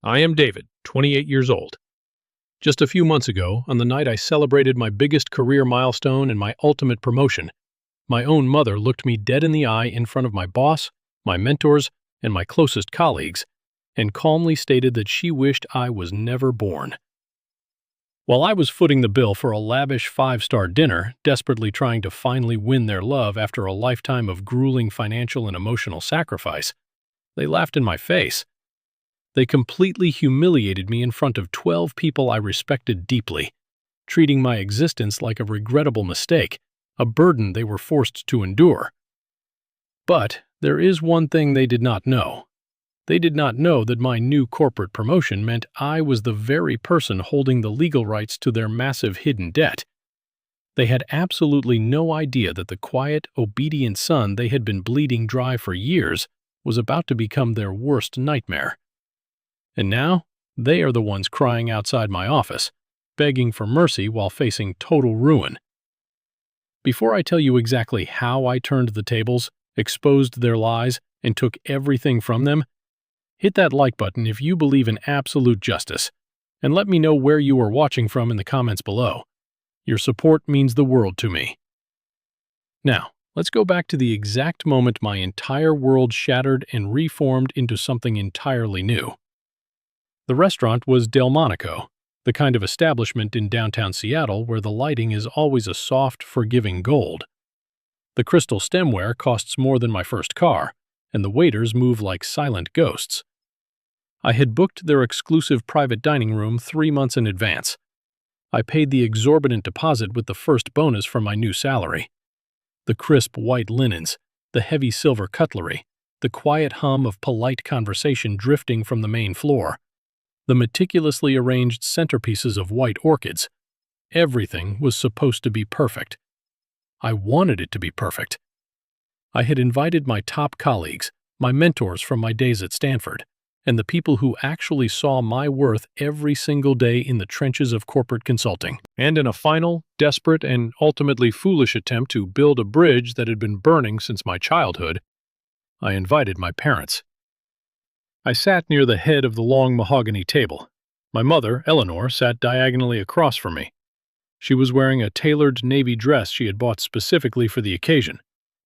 I am David, 28 years old. Just a few months ago, on the night I celebrated my biggest career milestone and my ultimate promotion, my own mother looked me dead in the eye in front of my boss, my mentors, and my closest colleagues, and calmly stated that she wished I was never born. While I was footing the bill for a lavish five-star dinner, desperately trying to finally win their love after a lifetime of grueling financial and emotional sacrifice, they laughed in my face. They completely humiliated me in front of 12 people I respected deeply, treating my existence like a regrettable mistake, a burden they were forced to endure. But there is one thing they did not know. They did not know that my new corporate promotion meant I was the very person holding the legal rights to their massive hidden debt. They had absolutely no idea that the quiet, obedient son they had been bleeding dry for years was about to become their worst nightmare. And now, they are the ones crying outside my office, begging for mercy while facing total ruin. Before I tell you exactly how I turned the tables, exposed their lies, and took everything from them, hit that like button if you believe in absolute justice, and let me know where you are watching from in the comments below. Your support means the world to me. Now, let's go back to the exact moment my entire world shattered and reformed into something entirely new. The restaurant was Delmonico, the kind of establishment in downtown Seattle where the lighting is always a soft, forgiving gold. The crystal stemware costs more than my first car, and the waiters move like silent ghosts. I had booked their exclusive private dining room 3 months in advance. I paid the exorbitant deposit with the first bonus from my new salary. The crisp white linens, the heavy silver cutlery, the quiet hum of polite conversation drifting from the main floor, the meticulously arranged centerpieces of white orchids. Everything was supposed to be perfect. I wanted it to be perfect. I had invited my top colleagues, my mentors from my days at Stanford, and the people who actually saw my worth every single day in the trenches of corporate consulting. And in a final, desperate, and ultimately foolish attempt to build a bridge that had been burning since my childhood, I invited my parents. I sat near the head of the long mahogany table. My mother, Eleanor, sat diagonally across from me. She was wearing a tailored navy dress she had bought specifically for the occasion,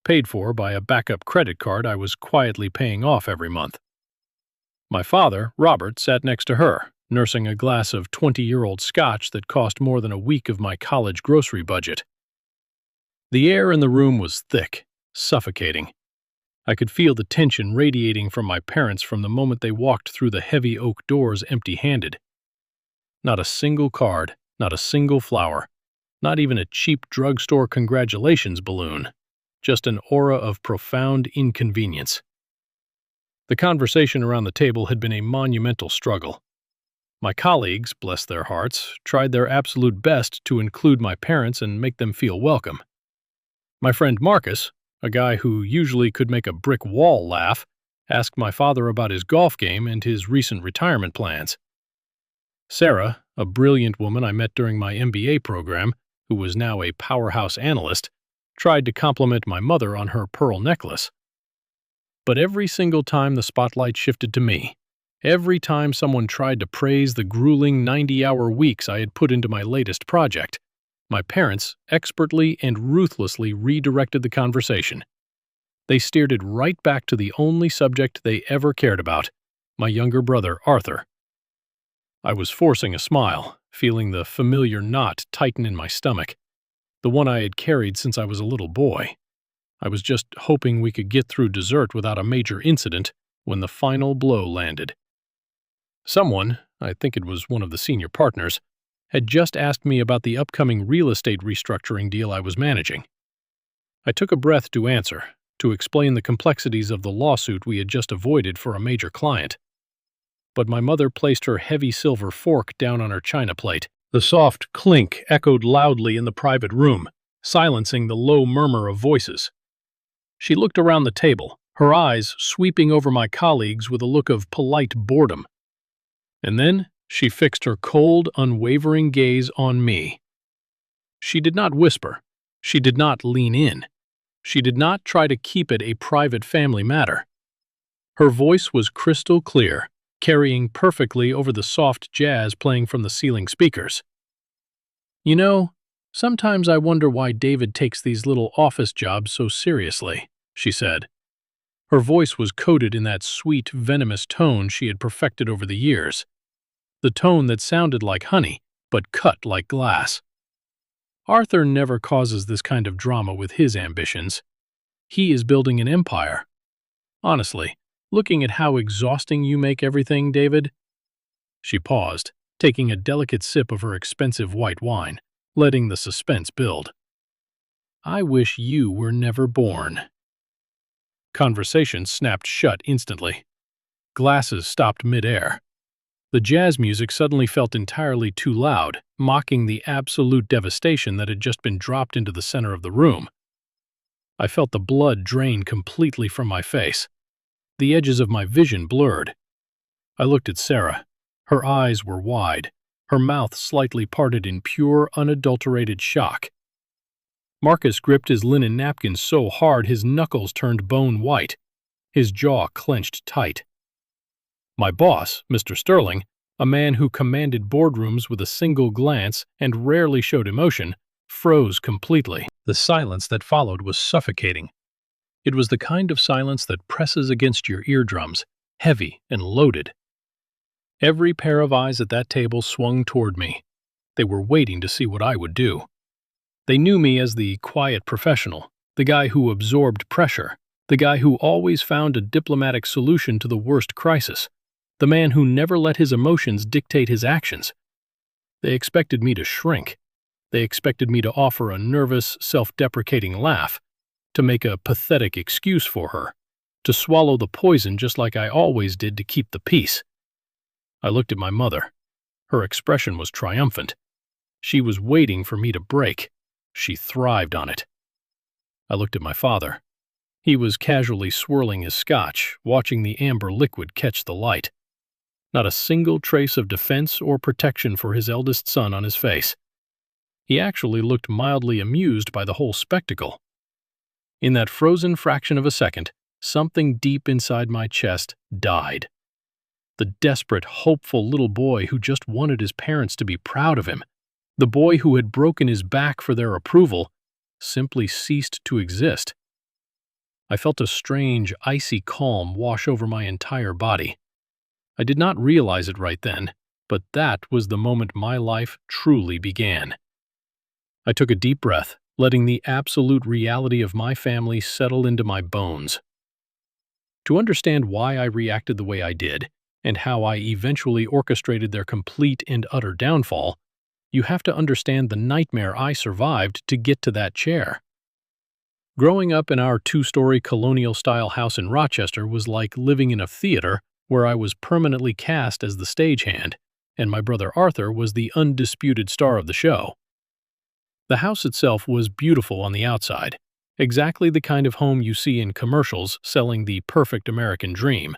paid for by a backup credit card I was quietly paying off every month. My father, Robert, sat next to her, nursing a glass of 20-year-old scotch that cost more than a week of my college grocery budget. The air in the room was thick, suffocating. I could feel the tension radiating from my parents from the moment they walked through the heavy oak doors empty-handed. Not a single card, not a single flower, not even a cheap drugstore congratulations balloon, just an aura of profound inconvenience. The conversation around the table had been a monumental struggle. My colleagues, bless their hearts, tried their absolute best to include my parents and make them feel welcome. My friend Marcus, a guy who usually could make a brick wall laugh, asked my father about his golf game and his recent retirement plans. Sarah, a brilliant woman I met during my MBA program, who was now a powerhouse analyst, tried to compliment my mother on her pearl necklace. But every single time the spotlight shifted to me, every time someone tried to praise the grueling 90-hour weeks I had put into my latest project, my parents expertly and ruthlessly redirected the conversation. They steered it right back to the only subject they ever cared about, my younger brother, Arthur. I was forcing a smile, feeling the familiar knot tighten in my stomach, the one I had carried since I was a little boy. I was just hoping we could get through dessert without a major incident when the final blow landed. Someone, I think it was one of the senior partners, had just asked me about the upcoming real estate restructuring deal I was managing. I took a breath to answer, to explain the complexities of the lawsuit we had just avoided for a major client. But my mother placed her heavy silver fork down on her china plate. The soft clink echoed loudly in the private room, silencing the low murmur of voices. She looked around the table, her eyes sweeping over my colleagues with a look of polite boredom. And then she fixed her cold, unwavering gaze on me. She did not whisper. She did not lean in. She did not try to keep it a private family matter. Her voice was crystal clear, carrying perfectly over the soft jazz playing from the ceiling speakers. You know, sometimes I wonder why David takes these little office jobs so seriously, she said. Her voice was coated in that sweet, venomous tone she had perfected over the years. The tone that sounded like honey, but cut like glass. Arthur never causes this kind of drama with his ambitions. He is building an empire. Honestly, looking at how exhausting you make everything, David. She paused, taking a delicate sip of her expensive white wine, letting the suspense build. I wish you were never born. Conversation snapped shut instantly. Glasses stopped mid-air. The jazz music suddenly felt entirely too loud, mocking the absolute devastation that had just been dropped into the center of the room. I felt the blood drain completely from my face. The edges of my vision blurred. I looked at Sarah. Her eyes were wide, her mouth slightly parted in pure, unadulterated shock. Marcus gripped his linen napkin so hard his knuckles turned bone white. His jaw clenched tight. My boss, Mr. Sterling, a man who commanded boardrooms with a single glance and rarely showed emotion, froze completely. The silence that followed was suffocating. It was the kind of silence that presses against your eardrums, heavy and loaded. Every pair of eyes at that table swung toward me. They were waiting to see what I would do. They knew me as the quiet professional, the guy who absorbed pressure, the guy who always found a diplomatic solution to the worst crisis, the man who never let his emotions dictate his actions. They expected me to shrink. They expected me to offer a nervous, self-deprecating laugh, to make a pathetic excuse for her, to swallow the poison just like I always did to keep the peace. I looked at my mother. Her expression was triumphant. She was waiting for me to break. She thrived on it. I looked at my father. He was casually swirling his scotch, watching the amber liquid catch the light. Not a single trace of defense or protection for his eldest son on his face. He actually looked mildly amused by the whole spectacle. In that frozen fraction of a second, something deep inside my chest died. The desperate, hopeful little boy who just wanted his parents to be proud of him, the boy who had broken his back for their approval, simply ceased to exist. I felt a strange, icy calm wash over my entire body. I did not realize it right then, but that was the moment my life truly began. I took a deep breath, letting the absolute reality of my family settle into my bones. To understand why I reacted the way I did, and how I eventually orchestrated their complete and utter downfall, you have to understand the nightmare I survived to get to that chair. Growing up in our two-story colonial-style house in Rochester was like living in a theater where I was permanently cast as the stagehand, and my brother Arthur was the undisputed star of the show. The house itself was beautiful on the outside, exactly the kind of home you see in commercials selling the perfect American dream.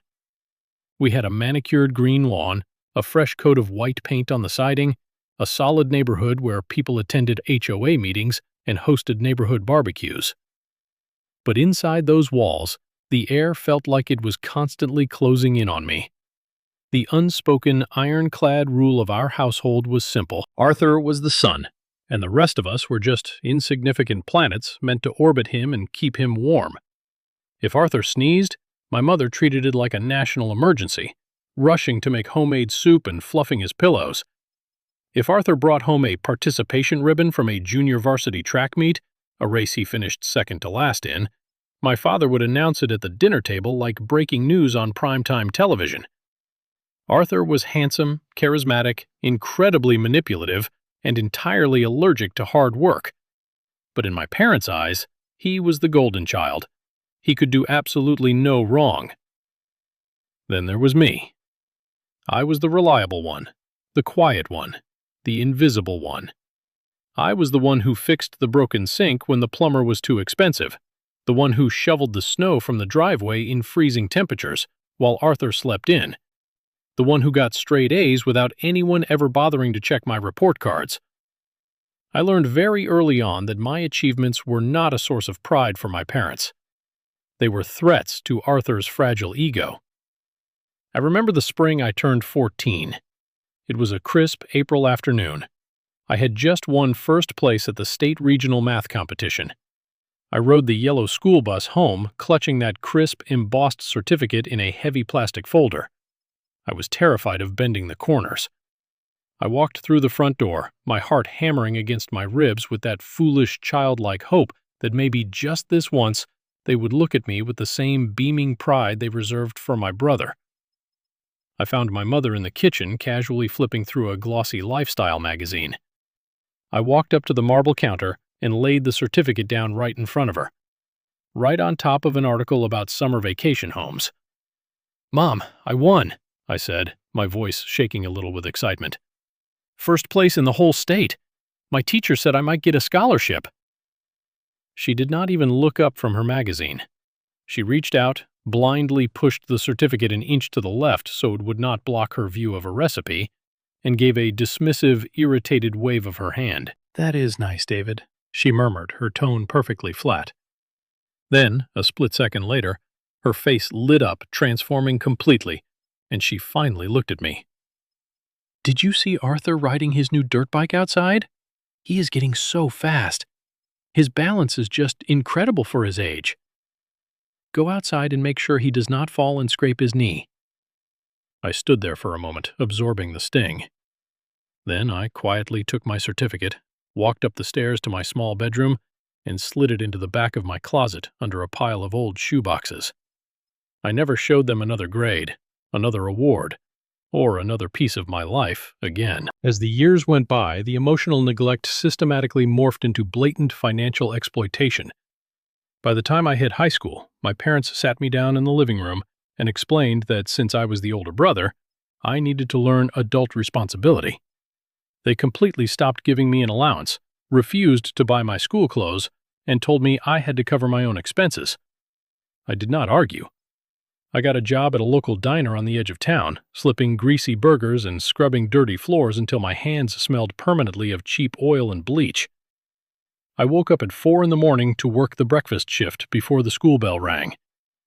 We had a manicured green lawn, a fresh coat of white paint on the siding, a solid neighborhood where people attended HOA meetings and hosted neighborhood barbecues. But inside those walls, the air felt like it was constantly closing in on me. The unspoken, ironclad rule of our household was simple. Arthur was the sun, and the rest of us were just insignificant planets meant to orbit him and keep him warm. If Arthur sneezed, my mother treated it like a national emergency, rushing to make homemade soup and fluffing his pillows. If Arthur brought home a participation ribbon from a junior varsity track meet, a race he finished second to last in, my father would announce it at the dinner table like breaking news on primetime television. Arthur was handsome, charismatic, incredibly manipulative, and entirely allergic to hard work. But in my parents' eyes, he was the golden child. He could do absolutely no wrong. Then there was me. I was the reliable one, the quiet one, the invisible one. I was the one who fixed the broken sink when the plumber was too expensive, the one who shoveled the snow from the driveway in freezing temperatures while Arthur slept in, the one who got straight A's without anyone ever bothering to check my report cards. I learned very early on that my achievements were not a source of pride for my parents. They were threats to Arthur's fragile ego. I remember the spring I turned 14. It was a crisp April afternoon. I had just won first place at the state regional math competition. I rode the yellow school bus home, clutching that crisp, embossed certificate in a heavy plastic folder. I was terrified of bending the corners. I walked through the front door, my heart hammering against my ribs with that foolish, childlike hope that maybe just this once they would look at me with the same beaming pride they reserved for my brother. I found my mother in the kitchen, casually flipping through a glossy lifestyle magazine. I walked up to the marble counter and laid the certificate down right in front of her, right on top of an article about summer vacation homes. "Mom, I won," I said, my voice shaking a little with excitement. "First place in the whole state. My teacher said I might get a scholarship." She did not even look up from her magazine. She reached out, blindly pushed the certificate an inch to the left so it would not block her view of a recipe, and gave a dismissive, irritated wave of her hand. "That is nice, David," she murmured, her tone perfectly flat. Then, a split second later, her face lit up, transforming completely, and she finally looked at me. "Did you see Arthur riding his new dirt bike outside? He is getting so fast. His balance is just incredible for his age. Go outside and make sure he does not fall and scrape his knee." I stood there for a moment, absorbing the sting. Then I quietly took my certificate, walked up the stairs to my small bedroom, and slid it into the back of my closet under a pile of old shoeboxes. I never showed them another grade, another award, or another piece of my life again. As the years went by, the emotional neglect systematically morphed into blatant financial exploitation. By the time I hit high school, my parents sat me down in the living room and explained that since I was the older brother, I needed to learn adult responsibility. They completely stopped giving me an allowance, refused to buy my school clothes, and told me I had to cover my own expenses. I did not argue. I got a job at a local diner on the edge of town, slipping greasy burgers and scrubbing dirty floors until my hands smelled permanently of cheap oil and bleach. I woke up at 4 in the morning to work the breakfast shift before the school bell rang,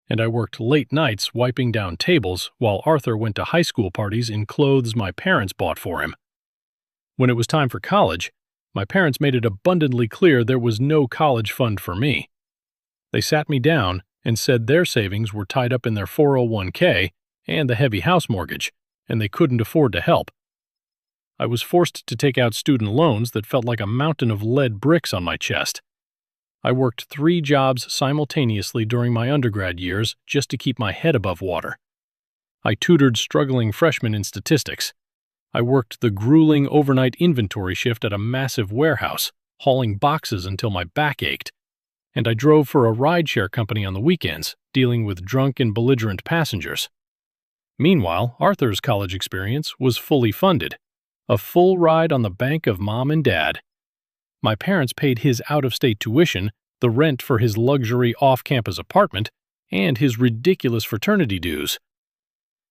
and I worked late nights wiping down tables while Arthur went to high school parties in clothes my parents bought for him. When it was time for college, my parents made it abundantly clear there was no college fund for me. They sat me down and said their savings were tied up in their 401k and the heavy house mortgage, and they couldn't afford to help. I was forced to take out student loans that felt like a mountain of lead bricks on my chest. I worked 3 jobs simultaneously during my undergrad years just to keep my head above water. I tutored struggling freshmen in statistics. I worked the grueling overnight inventory shift at a massive warehouse, hauling boxes until my back ached. And I drove for a rideshare company on the weekends, dealing with drunk and belligerent passengers. Meanwhile, Arthur's college experience was fully funded. A full ride on the bank of Mom and Dad. My parents paid his out-of-state tuition, the rent for his luxury off-campus apartment, and his ridiculous fraternity dues.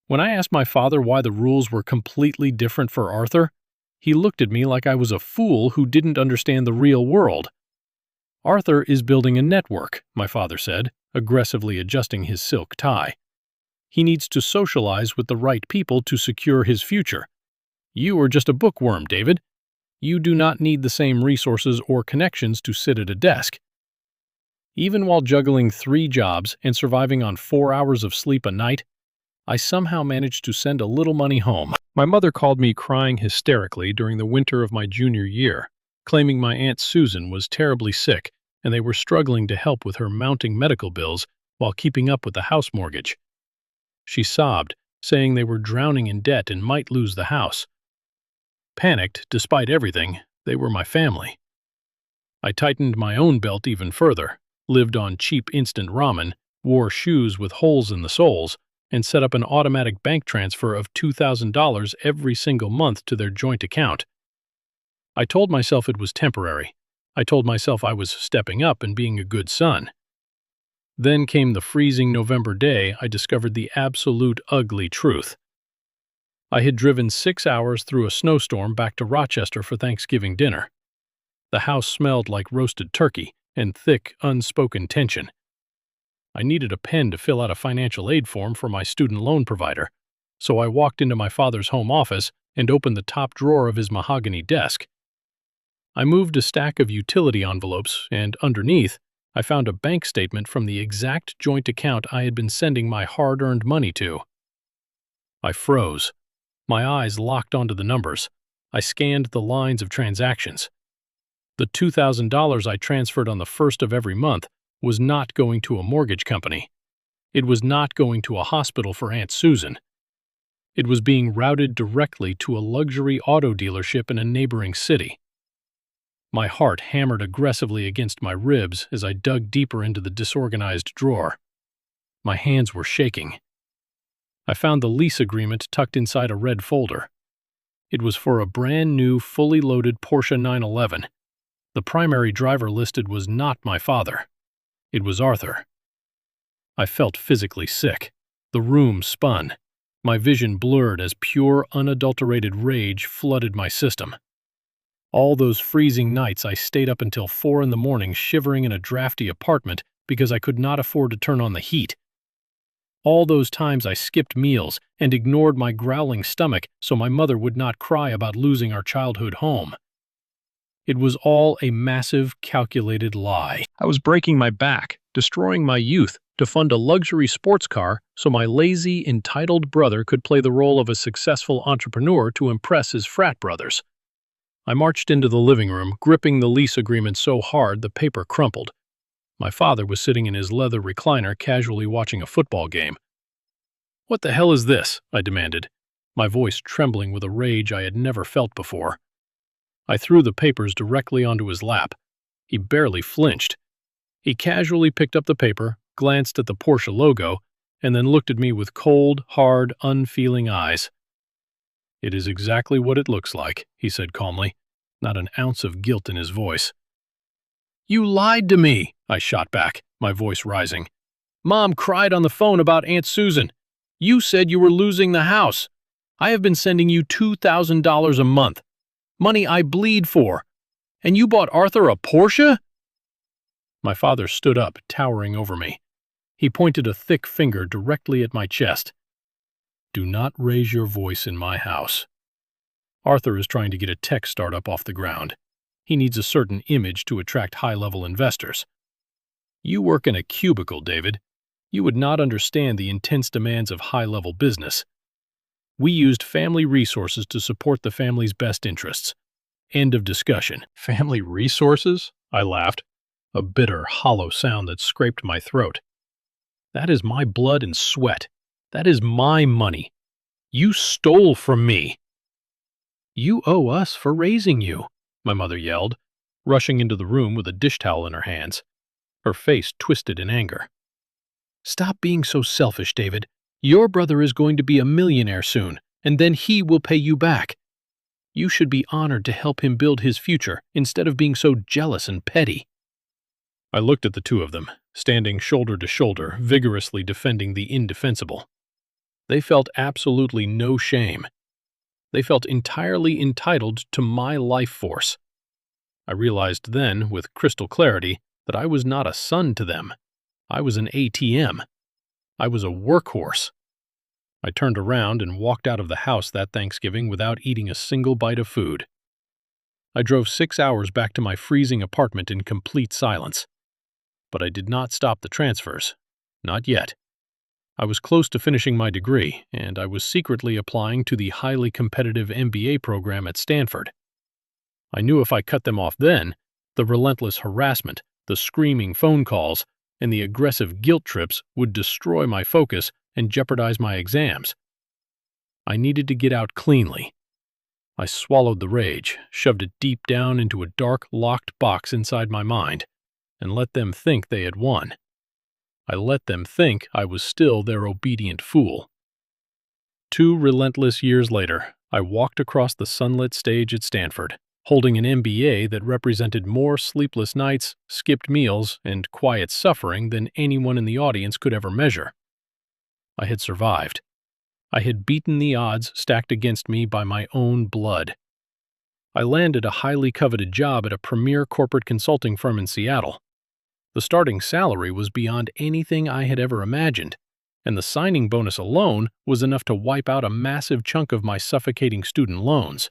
When I asked my father why the rules were completely different for Arthur, he looked at me like I was a fool who didn't understand the real world. "Arthur is building a network," my father said, aggressively adjusting his silk tie. "He needs to socialize with the right people to secure his future. You are just a bookworm, David. You do not need the same resources or connections to sit at a desk." Even while juggling 3 jobs and surviving on 4 hours of sleep a night, I somehow managed to send a little money home. My mother called me crying hysterically during the winter of my junior year, claiming my Aunt Susan was terribly sick and they were struggling to help with her mounting medical bills while keeping up with the house mortgage. She sobbed, saying they were drowning in debt and might lose the house. Panicked, despite everything, they were my family. I tightened my own belt even further, lived on cheap instant ramen, wore shoes with holes in the soles, and set up an automatic bank transfer of $2,000 every single month to their joint account. I told myself it was temporary. I told myself I was stepping up and being a good son. Then came the freezing November day I discovered the absolute ugly truth. I had driven 6 hours through a snowstorm back to Rochester for Thanksgiving dinner. The house smelled like roasted turkey and thick, unspoken tension. I needed a pen to fill out a financial aid form for my student loan provider. so I walked into my father's home office and opened the top drawer of his mahogany desk. I moved a stack of utility envelopes, and underneath, I found a bank statement from the exact joint account I had been sending my hard-earned money to. I froze. My eyes locked onto the numbers. I scanned the lines of transactions. The $2,000 I transferred on the first of every month was not going to a mortgage company. It was not going to a hospital for Aunt Susan. It was being routed directly to a luxury auto dealership in a neighboring city. My heart hammered aggressively against my ribs as I dug deeper into the disorganized drawer. My hands were shaking. I found the lease agreement tucked inside a red folder. It was for a brand new, fully loaded Porsche 911. The primary driver listed was not my father. It was Arthur. I felt physically sick. The room spun. My vision blurred as pure, unadulterated rage flooded my system. All those freezing nights I stayed up until 4 in the morning shivering in a drafty apartment because I could not afford to turn on the heat. All those times I skipped meals and ignored my growling stomach so my mother would not cry about losing our childhood home. It was all a massive, calculated lie. I was breaking my back, destroying my youth, to fund a luxury sports car so my lazy, entitled brother could play the role of a successful entrepreneur to impress his frat brothers. I marched into the living room, gripping the lease agreement so hard the paper crumpled. My father was sitting in his leather recliner casually watching a football game. "What the hell is this?" I demanded, my voice trembling with a rage I had never felt before. I threw the papers directly onto his lap. He barely flinched. He casually picked up the paper, glanced at the Porsche logo, and then looked at me with cold, hard, unfeeling eyes. "It is exactly what it looks like," he said calmly, not an ounce of guilt in his voice. "You lied to me," I shot back, my voice rising. "Mom cried on the phone about Aunt Susan. You said you were losing the house. I have been sending you $2,000 a month. Money I bleed for. And you bought Arthur a Porsche?" My father stood up, towering over me. He pointed a thick finger directly at my chest. "Do not raise your voice in my house. Arthur is trying to get a tech startup off the ground. He needs a certain image to attract high-level investors. You work in a cubicle, David. You would not understand the intense demands of high-level business. We used family resources to support the family's best interests. End of discussion." "Family resources?" I laughed, a bitter, hollow sound that scraped my throat. "That is my blood and sweat. That is my money. You stole from me." "You owe us for raising you," my mother yelled, rushing into the room with a dish towel in her hands, her face twisted in anger. "Stop being so selfish, David. Your brother is going to be a millionaire soon, and then he will pay you back. You should be honored to help him build his future instead of being so jealous and petty." I looked at the two of them, standing shoulder to shoulder, vigorously defending the indefensible. They felt absolutely no shame. They felt entirely entitled to my life force. I realized then, with crystal clarity, that I was not a son to them. I was an ATM. I was a workhorse. I turned around and walked out of the house that Thanksgiving without eating a single bite of food. I drove 6 hours back to my freezing apartment in complete silence. But I did not stop the transfers. Not yet. I was close to finishing my degree, and I was secretly applying to the highly competitive MBA program at Stanford. I knew if I cut them off then, the relentless harassment, the screaming phone calls, and the aggressive guilt trips would destroy my focus and jeopardize my exams. I needed to get out cleanly. I swallowed the rage, shoved it deep down into a dark, locked box inside my mind, and let them think they had won. I let them think I was still their obedient fool. 2 relentless years later, I walked across the sunlit stage at Stanford, holding an MBA that represented more sleepless nights, skipped meals, and quiet suffering than anyone in the audience could ever measure. I had survived. I had beaten the odds stacked against me by my own blood. I landed a highly coveted job at a premier corporate consulting firm in Seattle. The starting salary was beyond anything I had ever imagined, and the signing bonus alone was enough to wipe out a massive chunk of my suffocating student loans.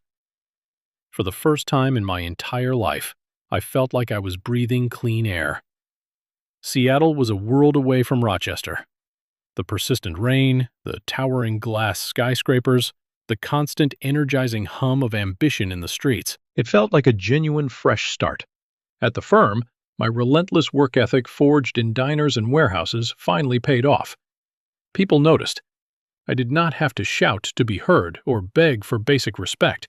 For the first time in my entire life, I felt like I was breathing clean air. Seattle was a world away from Rochester. The persistent rain, the towering glass skyscrapers, the constant energizing hum of ambition in the streets. It felt like a genuine fresh start. At the firm, my relentless work ethic forged in diners and warehouses finally paid off. People noticed. I did not have to shout to be heard or beg for basic respect.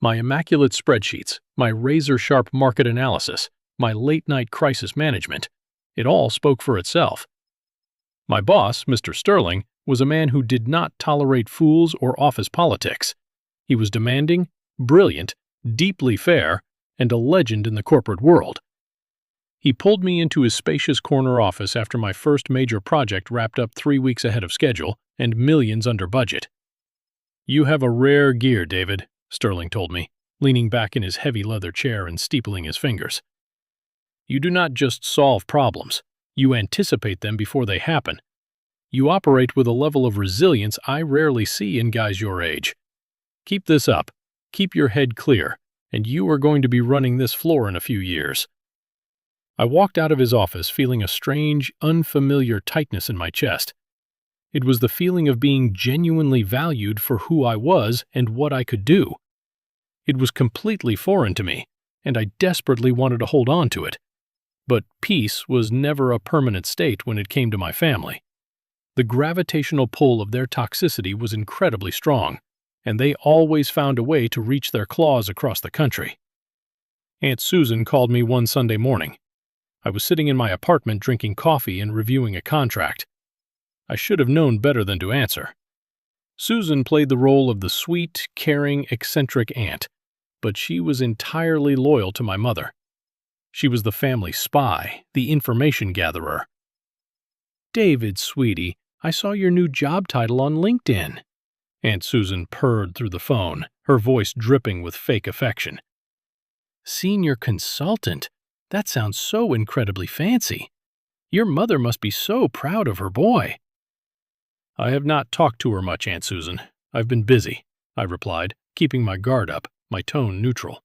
My immaculate spreadsheets, my razor-sharp market analysis, my late-night crisis management, it all spoke for itself. My boss, Mr. Sterling, was a man who did not tolerate fools or office politics. He was demanding, brilliant, deeply fair, and a legend in the corporate world. He pulled me into his spacious corner office after my first major project wrapped up 3 weeks ahead of schedule and millions under budget. "You have a rare gear, David," Sterling told me, leaning back in his heavy leather chair and steepling his fingers. "You do not just solve problems, you anticipate them before they happen. You operate with a level of resilience I rarely see in guys your age. Keep this up, keep your head clear, and you are going to be running this floor in a few years." I walked out of his office feeling a strange, unfamiliar tightness in my chest. It was the feeling of being genuinely valued for who I was and what I could do. It was completely foreign to me, and I desperately wanted to hold on to it. But peace was never a permanent state when it came to my family. The gravitational pull of their toxicity was incredibly strong, and they always found a way to reach their claws across the country. Aunt Susan called me one Sunday morning. I was sitting in my apartment drinking coffee and reviewing a contract. I should have known better than to answer. Susan played the role of the sweet, caring, eccentric aunt, but she was entirely loyal to my mother. She was the family spy, the information gatherer. "David, sweetie, I saw your new job title on LinkedIn." Aunt Susan purred through the phone, her voice dripping with fake affection. "Senior consultant? That sounds so incredibly fancy. Your mother must be so proud of her boy." "I have not talked to her much, Aunt Susan. I've been busy," I replied, keeping my guard up, my tone neutral.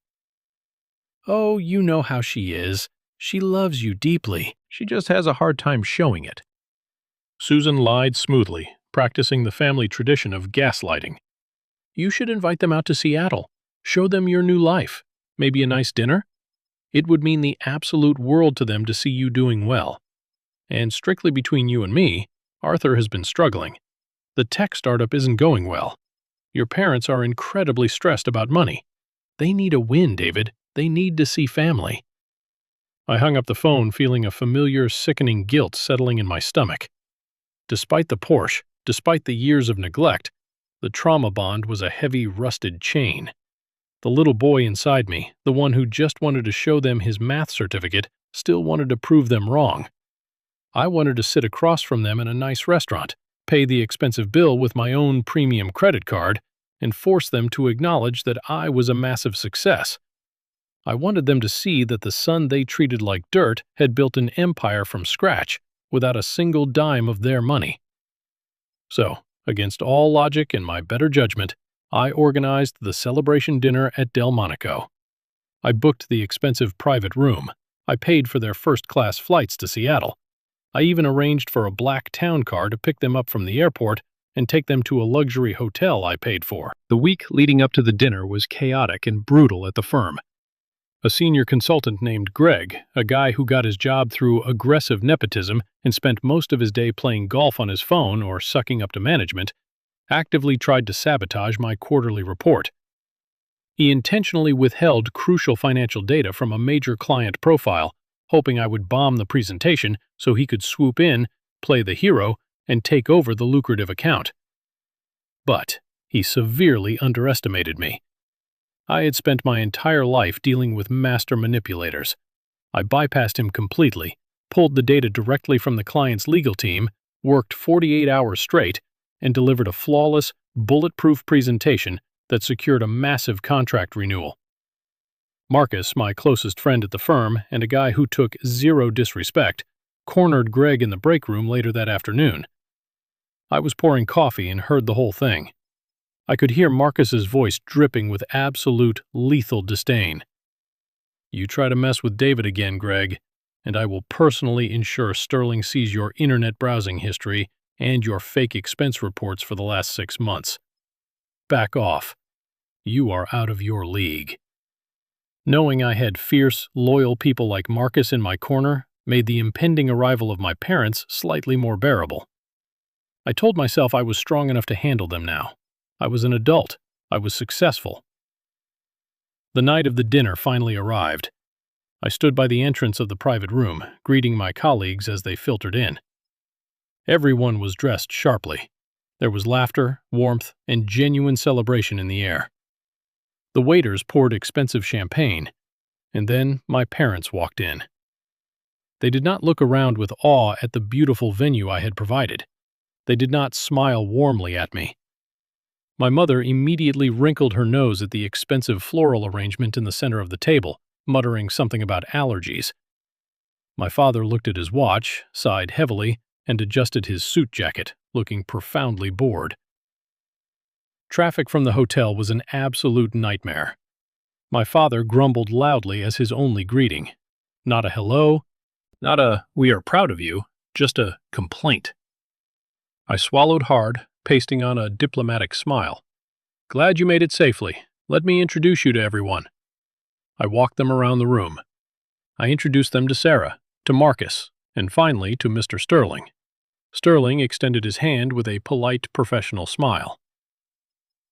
"Oh, you know how she is. She loves you deeply. She just has a hard time showing it." Susan lied smoothly, practicing the family tradition of gaslighting. "You should invite them out to Seattle. Show them your new life. Maybe a nice dinner? It would mean the absolute world to them to see you doing well. And strictly between you and me, Arthur has been struggling. The tech startup isn't going well. Your parents are incredibly stressed about money. They need a win, David. They need to see family." I hung up the phone feeling a familiar, sickening guilt settling in my stomach. Despite the Porsche, despite the years of neglect, the trauma bond was a heavy, rusted chain. The little boy inside me, the one who just wanted to show them his math certificate, still wanted to prove them wrong. I wanted to sit across from them in a nice restaurant, pay the expensive bill with my own premium credit card, and force them to acknowledge that I was a massive success. I wanted them to see that the son they treated like dirt had built an empire from scratch, without a single dime of their money. So, against all logic and my better judgment, I organized the celebration dinner at Delmonico. I booked the expensive private room. I paid for their first-class flights to Seattle. I even arranged for a black town car to pick them up from the airport and take them to a luxury hotel I paid for. The week leading up to the dinner was chaotic and brutal at the firm. A senior consultant named Greg, a guy who got his job through aggressive nepotism and spent most of his day playing golf on his phone or sucking up to management, actively tried to sabotage my quarterly report. He intentionally withheld crucial financial data from a major client profile, hoping I would bomb the presentation so he could swoop in, play the hero, and take over the lucrative account. But he severely underestimated me. I had spent my entire life dealing with master manipulators. I bypassed him completely, pulled the data directly from the client's legal team, worked 48 hours straight, and delivered a flawless, bulletproof presentation that secured a massive contract renewal. Marcus, my closest friend at the firm and a guy who took zero disrespect, cornered Greg in the break room later that afternoon. I was pouring coffee and heard the whole thing. I could hear Marcus's voice dripping with absolute, lethal disdain. "You try to mess with David again, Greg, and I will personally ensure Sterling sees your internet browsing history and your fake expense reports for the last 6 months. Back off. You are out of your league." Knowing I had fierce, loyal people like Marcus in my corner made the impending arrival of my parents slightly more bearable. I told myself I was strong enough to handle them now. I was an adult. I was successful. The night of the dinner finally arrived. I stood by the entrance of the private room, greeting my colleagues as they filtered in. Everyone was dressed sharply. There was laughter, warmth, and genuine celebration in the air. The waiters poured expensive champagne, and then my parents walked in. They did not look around with awe at the beautiful venue I had provided. They did not smile warmly at me. My mother immediately wrinkled her nose at the expensive floral arrangement in the center of the table, muttering something about allergies. My father looked at his watch, sighed heavily, and adjusted his suit jacket, looking profoundly bored. Traffic from the hotel was an absolute nightmare. My father grumbled loudly as his only greeting. Not a hello, not a "we are proud of you," just a complaint. I swallowed hard, pasting on a diplomatic smile. "Glad you made it safely. Let me introduce you to everyone." I walked them around the room. I introduced them to Sarah, to Marcus, and finally to Mr. Sterling. Sterling extended his hand with a polite, professional smile.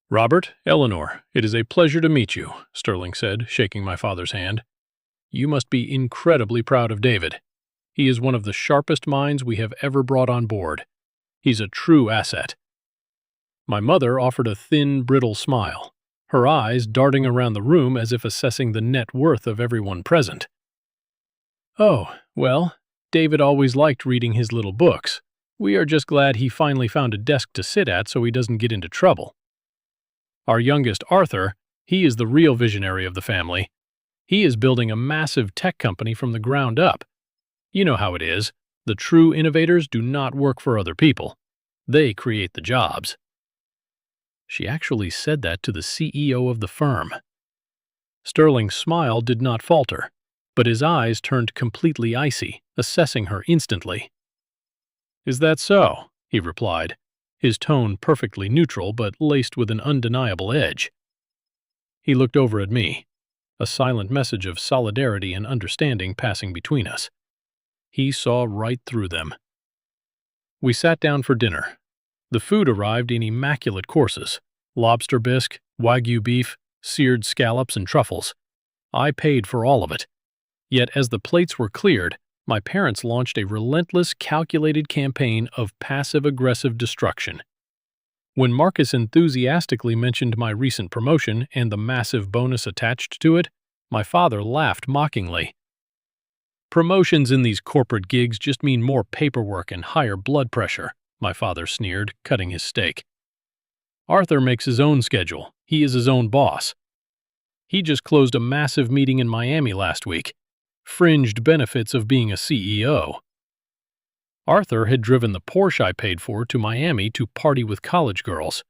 "Robert, Eleanor, it is a pleasure to meet you," Sterling said, shaking my father's hand. "You must be incredibly proud of David. He is one of the sharpest minds we have ever brought on board. He's a true asset." My mother offered a thin, brittle smile, her eyes darting around the room as if assessing the net worth of everyone present. "Oh, well, David always liked reading his little books. We are just glad he finally found a desk to sit at so he doesn't get into trouble. Our youngest, Arthur, he is the real visionary of the family. He is building a massive tech company from the ground up. You know how it is. The true innovators do not work for other people. They create the jobs." She actually said that to the CEO of the firm. Sterling's smile did not falter, but his eyes turned completely icy, assessing her instantly. "Is that so?" he replied, his tone perfectly neutral but laced with an undeniable edge. He looked over at me, a silent message of solidarity and understanding passing between us. He saw right through them. We sat down for dinner. The food arrived in immaculate courses: lobster bisque, wagyu beef, seared scallops, and truffles. I paid for all of it. Yet as the plates were cleared, my parents launched a relentless, calculated campaign of passive-aggressive destruction. When Marcus enthusiastically mentioned my recent promotion and the massive bonus attached to it, my father laughed mockingly. "Promotions in these corporate gigs just mean more paperwork and higher blood pressure," my father sneered, cutting his steak. "Arthur makes his own schedule. He is his own boss. He just closed a massive meeting in Miami last week. Fringed benefits of being a CEO. Arthur had driven the Porsche I paid for to Miami to party with college girls.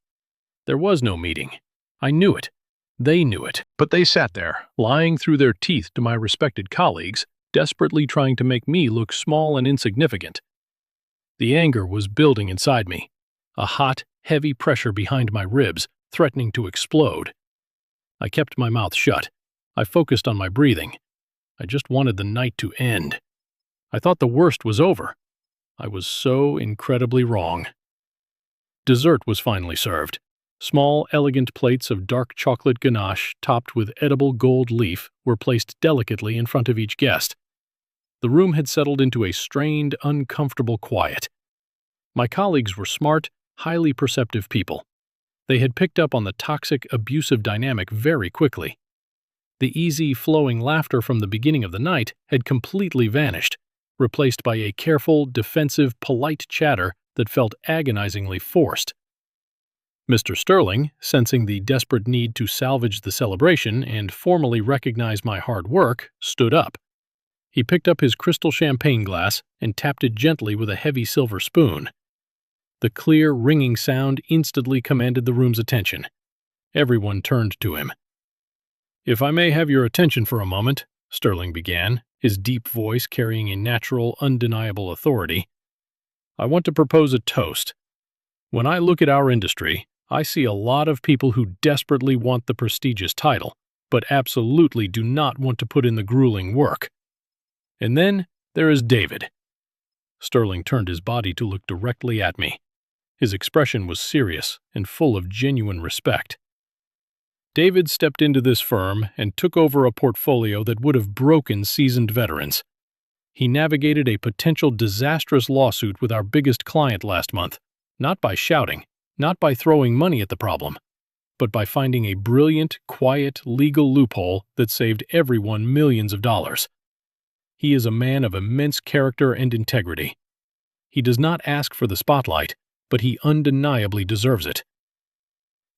There was no meeting. I knew it. They knew it. But they sat there, lying through their teeth to my respected colleagues, desperately trying to make me look small and insignificant. The anger was building inside me, a hot, heavy pressure behind my ribs, threatening to explode. I kept my mouth shut. I focused on my breathing. I just wanted the night to end. I thought the worst was over. I was so incredibly wrong. Dessert was finally served. Small, elegant plates of dark chocolate ganache topped with edible gold leaf were placed delicately in front of each guest. The room had settled into a strained, uncomfortable quiet. My colleagues were smart, highly perceptive people. They had picked up on the toxic, abusive dynamic very quickly. The easy, flowing laughter from the beginning of the night had completely vanished, replaced by a careful, defensive, polite chatter that felt agonizingly forced. Mr. Sterling, sensing the desperate need to salvage the celebration and formally recognize my hard work, stood up. He picked up his crystal champagne glass and tapped it gently with a heavy silver spoon. The clear, ringing sound instantly commanded the room's attention. Everyone turned to him. "If I may have your attention for a moment," Sterling began, his deep voice carrying a natural, undeniable authority, "I want to propose a toast. When I look at our industry, I see a lot of people who desperately want the prestigious title, but absolutely do not want to put in the grueling work. And then there is David." Sterling turned his body to look directly at me. His expression was serious and full of genuine respect. David stepped into this firm and took over a portfolio that would have broken seasoned veterans. He navigated a potential disastrous lawsuit with our biggest client last month, not by shouting, not by throwing money at the problem, but by finding a brilliant, quiet, legal loophole that saved everyone millions of dollars. He is a man of immense character and integrity. He does not ask for the spotlight, but he undeniably deserves it.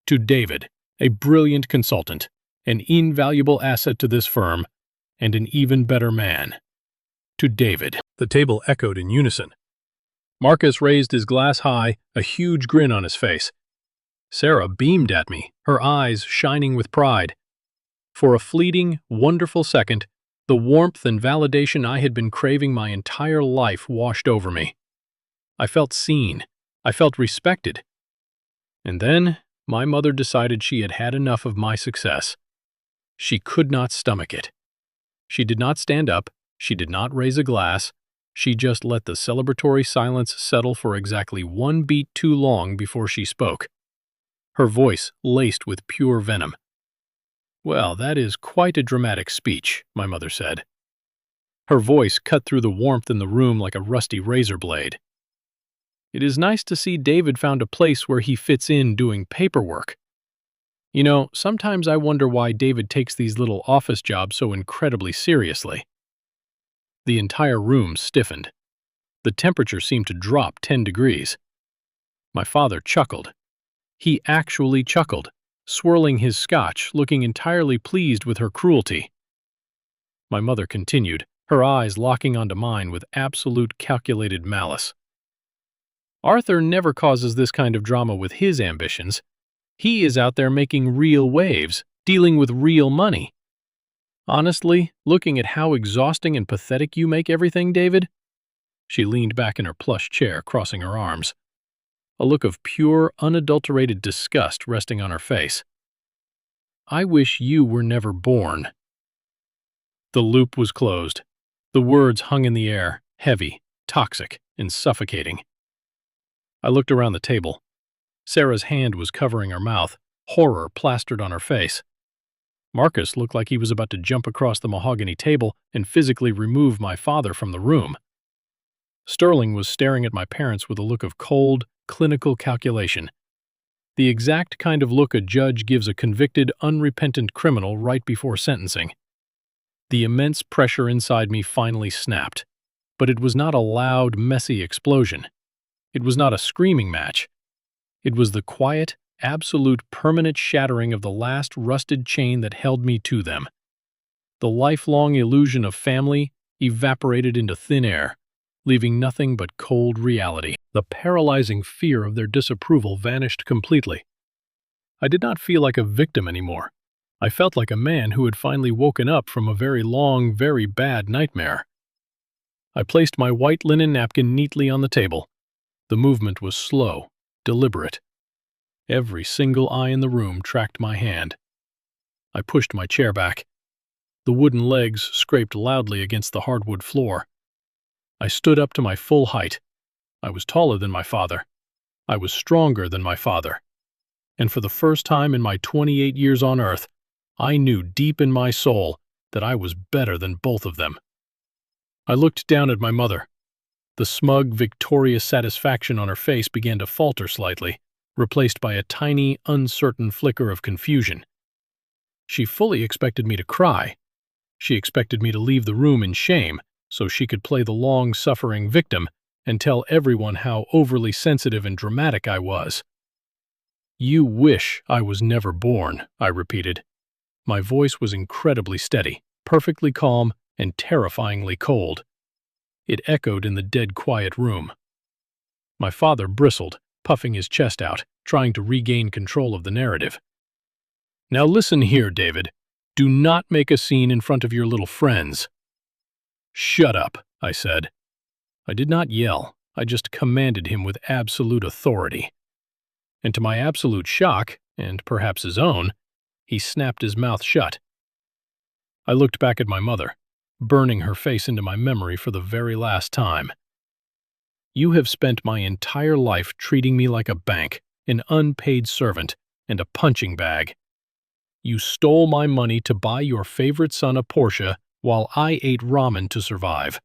To David, a brilliant consultant, an invaluable asset to this firm, and an even better man. To David. The table echoed in unison. Marcus raised his glass high, a huge grin on his face. Sarah beamed at me, her eyes shining with pride. For a fleeting, wonderful second, the warmth and validation I had been craving my entire life washed over me. I felt seen. I felt respected. And then, my mother decided she had had enough of my success. She could not stomach it. She did not stand up. She did not raise a glass. She just let the celebratory silence settle for exactly one beat too long before she spoke. Her voice laced with pure venom. "Well, that is quite a dramatic speech," my mother said. Her voice cut through the warmth in the room like a rusty razor blade. "It is nice to see David found a place where he fits in doing paperwork. You know, sometimes I wonder why David takes these little office jobs so incredibly seriously." The entire room stiffened. The temperature seemed to drop 10 degrees. My father chuckled. He actually chuckled, swirling his scotch, looking entirely pleased with her cruelty. My mother continued, her eyes locking onto mine with absolute calculated malice. "Arthur never causes this kind of drama with his ambitions. He is out there making real waves, dealing with real money. Honestly, looking at how exhausting and pathetic you make everything, David." She leaned back in her plush chair, crossing her arms, a look of pure, unadulterated disgust resting on her face. "I wish you were never born." The loop was closed. The words hung in the air, heavy, toxic, and suffocating. I looked around the table. Sarah's hand was covering her mouth, horror plastered on her face. Marcus looked like he was about to jump across the mahogany table and physically remove my father from the room. Sterling was staring at my parents with a look of cold, clinical calculation. The exact kind of look a judge gives a convicted, unrepentant criminal right before sentencing. The immense pressure inside me finally snapped, but it was not a loud, messy explosion. It was not a screaming match. It was the quiet, absolute, permanent shattering of the last rusted chain that held me to them. The lifelong illusion of family evaporated into thin air, leaving nothing but cold reality. The paralyzing fear of their disapproval vanished completely. I did not feel like a victim anymore. I felt like a man who had finally woken up from a very long, very bad nightmare. I placed my white linen napkin neatly on the table. The movement was slow, deliberate. Every single eye in the room tracked my hand. I pushed my chair back. The wooden legs scraped loudly against the hardwood floor. I stood up to my full height. I was taller than my father. I was stronger than my father. And for the first time in my 28 years on Earth, I knew deep in my soul that I was better than both of them. I looked down at my mother. The smug, victorious satisfaction on her face began to falter slightly, replaced by a tiny, uncertain flicker of confusion. She fully expected me to cry. She expected me to leave the room in shame so she could play the long-suffering victim and tell everyone how overly sensitive and dramatic I was. "You wish I was never born," I repeated. My voice was incredibly steady, perfectly calm, and terrifyingly cold. It echoed in the dead quiet room. My father bristled, puffing his chest out, trying to regain control of the narrative. "Now listen here, David. Do not make a scene in front of your little friends." "Shut up," I said. I did not yell. I just commanded him with absolute authority. And to my absolute shock, and perhaps his own, he snapped his mouth shut. I looked back at my mother, burning her face into my memory for the very last time. "You have spent my entire life treating me like a bank, an unpaid servant, and a punching bag. You stole my money to buy your favorite son a Porsche while I ate ramen to survive.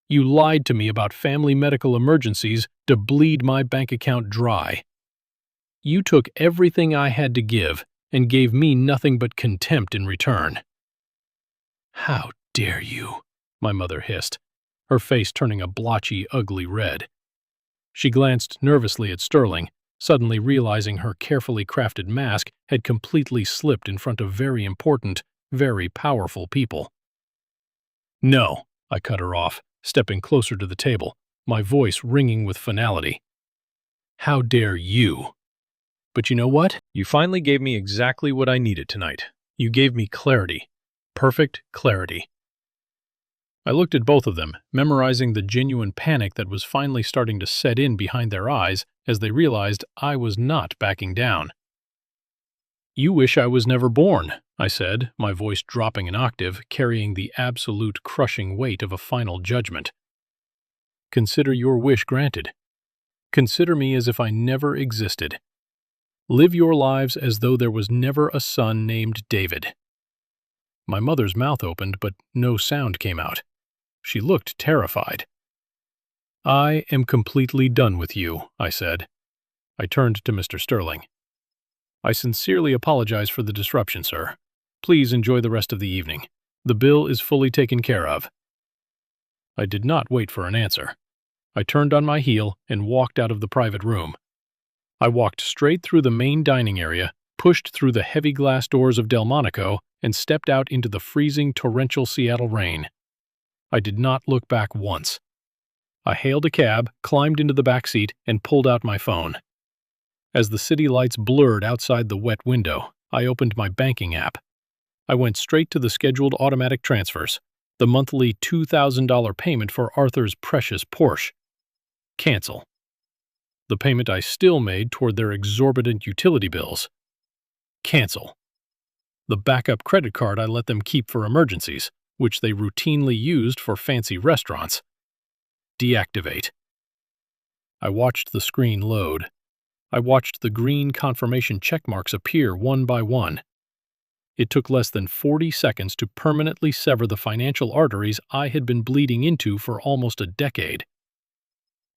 You lied to me about family medical emergencies to bleed my bank account dry. You took everything I had to give and gave me nothing but contempt in return." "How dare you?" my mother hissed, her face turning a blotchy, ugly red. She glanced nervously at Sterling, suddenly realizing her carefully crafted mask had completely slipped in front of very important, very powerful people. "No," I cut her off, stepping closer to the table, my voice ringing with finality. "How dare you? But you know what? You finally gave me exactly what I needed tonight. You gave me clarity. Perfect clarity." I looked at both of them, memorizing the genuine panic that was finally starting to set in behind their eyes as they realized I was not backing down. "You wish I was never born," I said, my voice dropping an octave, carrying the absolute crushing weight of a final judgment. "Consider your wish granted. Consider me as if I never existed. Live your lives as though there was never a son named David." My mother's mouth opened, but no sound came out. She looked terrified. "I am completely done with you," I said. I turned to Mr. Sterling. "I sincerely apologize for the disruption, sir. Please enjoy the rest of the evening. The bill is fully taken care of." I did not wait for an answer. I turned on my heel and walked out of the private room. I walked straight through the main dining area, pushed through the heavy glass doors of Delmonico, and stepped out into the freezing, torrential Seattle rain. I did not look back once. I hailed a cab, climbed into the back seat, and pulled out my phone. As the city lights blurred outside the wet window, I opened my banking app. I went straight to the scheduled automatic transfers, the monthly $2,000 payment for Arthur's precious Porsche. Cancel. The payment I still made toward their exorbitant utility bills. Cancel. The backup credit card I let them keep for emergencies, which they routinely used for fancy restaurants. Deactivate. I watched the screen load. I watched the green confirmation checkmarks appear one by one. It took less than 40 seconds to permanently sever the financial arteries I had been bleeding into for almost a decade.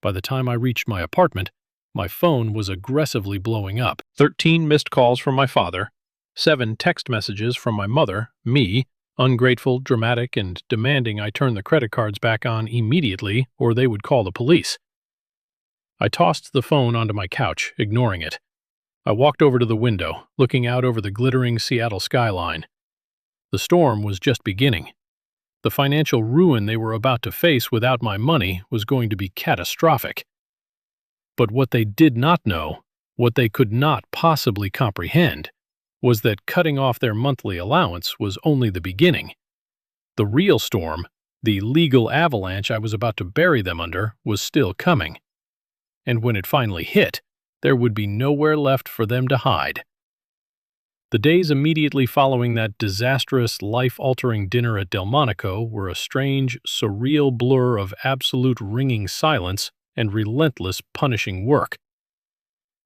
By the time I reached my apartment, my phone was aggressively blowing up. 13 missed calls from my father, 7 text messages from my mother, me, ungrateful, dramatic, and demanding I turn the credit cards back on immediately or they would call the police. I tossed the phone onto my couch, ignoring it. I walked over to the window, looking out over the glittering Seattle skyline. The storm was just beginning. The financial ruin they were about to face without my money was going to be catastrophic. But what they did not know, what they could not possibly comprehend, was that cutting off their monthly allowance was only the beginning. The real storm, the legal avalanche I was about to bury them under, was still coming. And when it finally hit, there would be nowhere left for them to hide. The days immediately following that disastrous, life-altering dinner at Delmonico were a strange, surreal blur of absolute ringing silence and relentless, punishing work.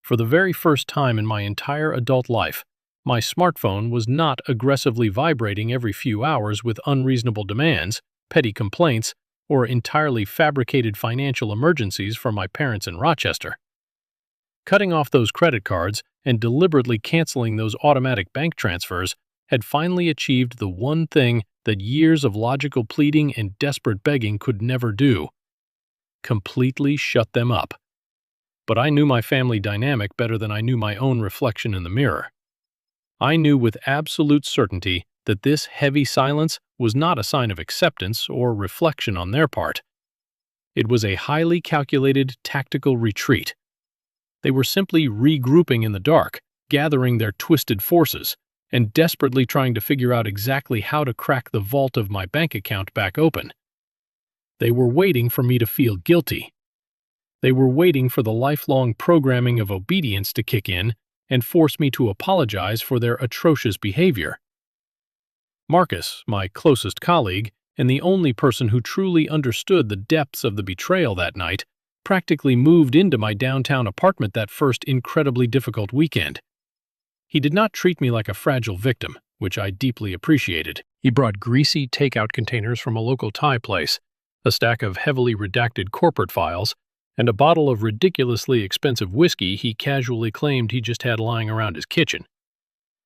For the very first time in my entire adult life, my smartphone was not aggressively vibrating every few hours with unreasonable demands, petty complaints, or entirely fabricated financial emergencies from my parents in Rochester. Cutting off those credit cards and deliberately canceling those automatic bank transfers had finally achieved the one thing that years of logical pleading and desperate begging could never do: completely shut them up. But I knew my family dynamic better than I knew my own reflection in the mirror. I knew with absolute certainty that this heavy silence was not a sign of acceptance or reflection on their part. It was a highly calculated tactical retreat. They were simply regrouping in the dark, gathering their twisted forces, and desperately trying to figure out exactly how to crack the vault of my bank account back open. They were waiting for me to feel guilty. They were waiting for the lifelong programming of obedience to kick in and force me to apologize for their atrocious behavior. Marcus, my closest colleague, and the only person who truly understood the depths of the betrayal that night, practically moved into my downtown apartment that first incredibly difficult weekend. He did not treat me like a fragile victim, which I deeply appreciated. He brought greasy takeout containers from a local Thai place, a stack of heavily redacted corporate files, and a bottle of ridiculously expensive whiskey he casually claimed he just had lying around his kitchen.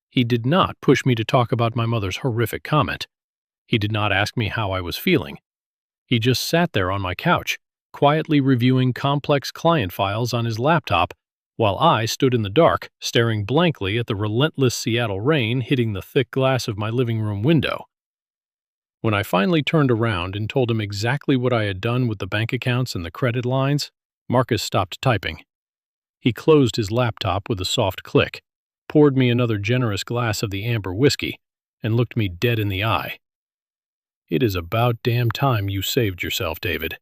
He did not push me to talk about my mother's horrific comment. He did not ask me how I was feeling. He just sat there on my couch, quietly reviewing complex client files on his laptop, while I stood in the dark, staring blankly at the relentless Seattle rain hitting the thick glass of my living room window. When I finally turned around and told him exactly what I had done with the bank accounts and the credit lines, Marcus stopped typing. He closed his laptop with a soft click, poured me another generous glass of the amber whiskey, and looked me dead in the eye. "It is about damn time you saved yourself, David,"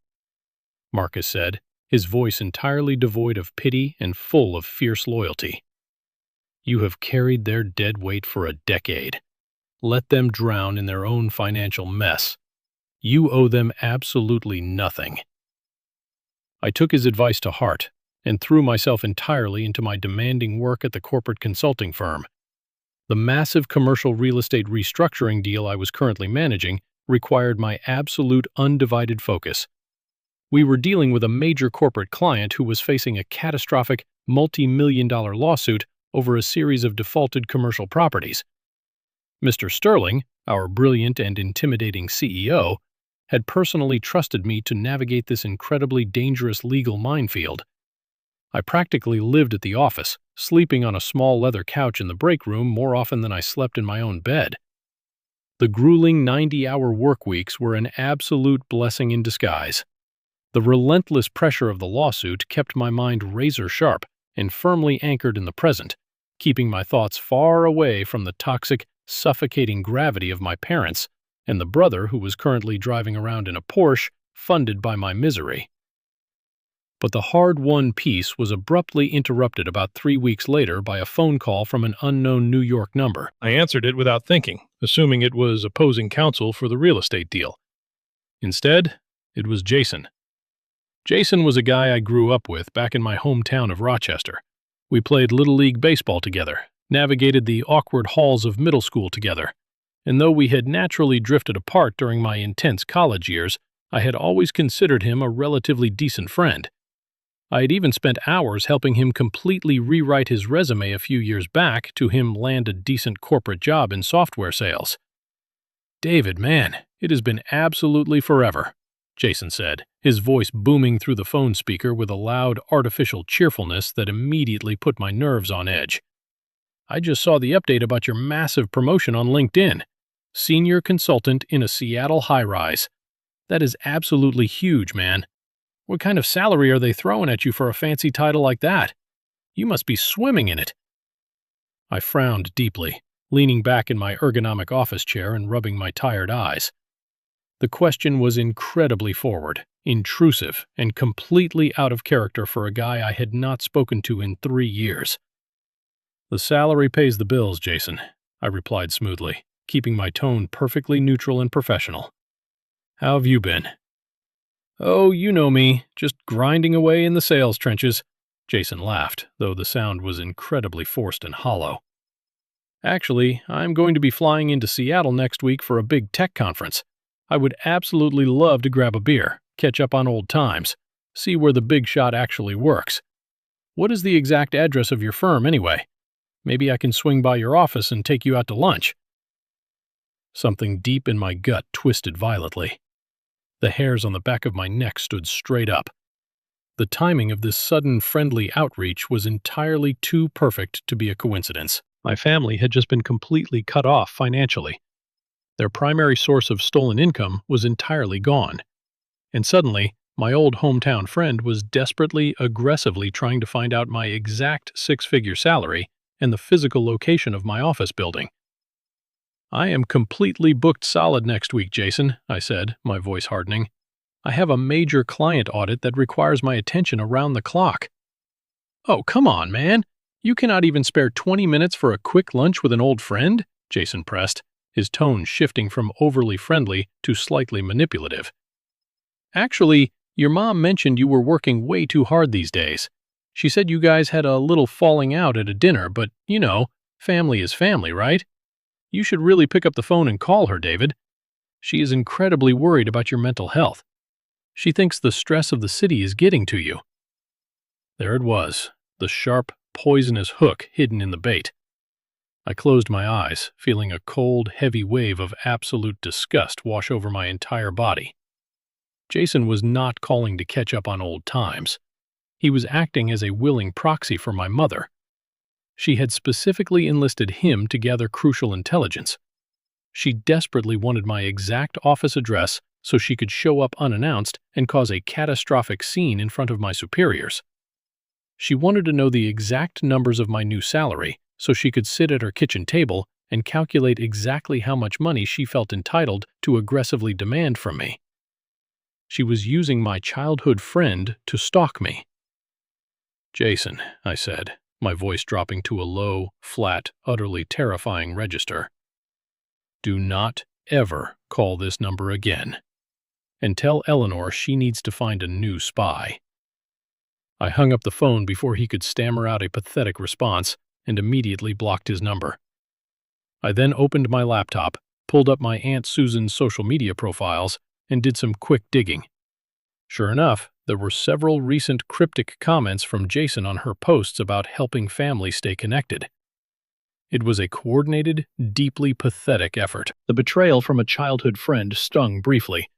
Marcus said, his voice entirely devoid of pity and full of fierce loyalty. "You have carried their dead weight for a decade. Let them drown in their own financial mess. You owe them absolutely nothing." I took his advice to heart and threw myself entirely into my demanding work at the corporate consulting firm. The massive commercial real estate restructuring deal I was currently managing required my absolute undivided focus. We were dealing with a major corporate client who was facing a catastrophic multi-million-dollar lawsuit over a series of defaulted commercial properties. Mr. Sterling, our brilliant and intimidating CEO, had personally trusted me to navigate this incredibly dangerous legal minefield. I practically lived at the office, sleeping on a small leather couch in the break room more often than I slept in my own bed. The grueling 90-hour work weeks were an absolute blessing in disguise. The relentless pressure of the lawsuit kept my mind razor-sharp and firmly anchored in the present, keeping my thoughts far away from the toxic, suffocating gravity of my parents and the brother who was currently driving around in a Porsche funded by my misery. But the hard-won peace was abruptly interrupted about 3 weeks later by a phone call from an unknown New York number. I answered it without thinking, assuming it was opposing counsel for the real estate deal. Instead, it was Jason. Jason was a guy I grew up with back in my hometown of Rochester. We played Little League baseball together, navigated the awkward halls of middle school together, and though we had naturally drifted apart during my intense college years, I had always considered him a relatively decent friend. I had even spent hours helping him completely rewrite his resume a few years back to him land a decent corporate job in software sales. "David, man, it has been absolutely forever," Jason said, his voice booming through the phone speaker with a loud, artificial cheerfulness that immediately put my nerves on edge. "I just saw the update about your massive promotion on LinkedIn. Senior consultant in a Seattle high-rise. That is absolutely huge, man. What kind of salary are they throwing at you for a fancy title like that? You must be swimming in it." I frowned deeply, leaning back in my ergonomic office chair and rubbing my tired eyes. The question was incredibly forward, intrusive, and completely out of character for a guy I had not spoken to in 3 years. "The salary pays the bills, Jason," I replied smoothly, keeping my tone perfectly neutral and professional. "How have you been?" "Oh, you know me, just grinding away in the sales trenches," Jason laughed, though the sound was incredibly forced and hollow. "Actually, I'm going to be flying into Seattle next week for a big tech conference. I would absolutely love to grab a beer, catch up on old times, see where the big shot actually works. What is the exact address of your firm, anyway? Maybe I can swing by your office and take you out to lunch." Something deep in my gut twisted violently. The hairs on the back of my neck stood straight up. The timing of this sudden friendly outreach was entirely too perfect to be a coincidence. My family had just been completely cut off financially. Their primary source of stolen income was entirely gone. And suddenly, My old hometown friend was desperately, aggressively trying to find out my exact six-figure salary and the physical location of my office building. "I am completely booked solid next week, Jason," I said, my voice hardening. "I have a major client audit that requires my attention around the clock." "Oh, come on, man. You cannot even spare 20 minutes for a quick lunch with an old friend?" Jason pressed, his tone shifting from overly friendly to slightly manipulative. "Actually, your mom mentioned you were working way too hard these days. She said you guys had a little falling out at a dinner, but, family is family, right? You should really pick up the phone and call her, David. She is incredibly worried about your mental health. She thinks the stress of the city is getting to you." There it was, the sharp, poisonous hook hidden in the bait. I closed my eyes, feeling a cold, heavy wave of absolute disgust wash over my entire body. Jason was not calling to catch up on old times. He was acting as a willing proxy for my mother. She had specifically enlisted him to gather crucial intelligence. She desperately wanted my exact office address so she could show up unannounced and cause a catastrophic scene in front of my superiors. She wanted to know the exact numbers of my new salary so she could sit at her kitchen table and calculate exactly how much money she felt entitled to aggressively demand from me. She was using my childhood friend to stalk me. "Jason," I said, my voice dropping to a low, flat, utterly terrifying register, "do not ever call this number again. And tell Eleanor she needs to find a new spy." I hung up the phone before he could stammer out a pathetic response and immediately blocked his number. I then opened my laptop, pulled up my Aunt Susan's social media profiles, and did some quick digging. Sure enough, there were several recent cryptic comments from Jason on her posts about helping families stay connected. It was a coordinated, deeply pathetic effort. The betrayal from a childhood friend stung briefly,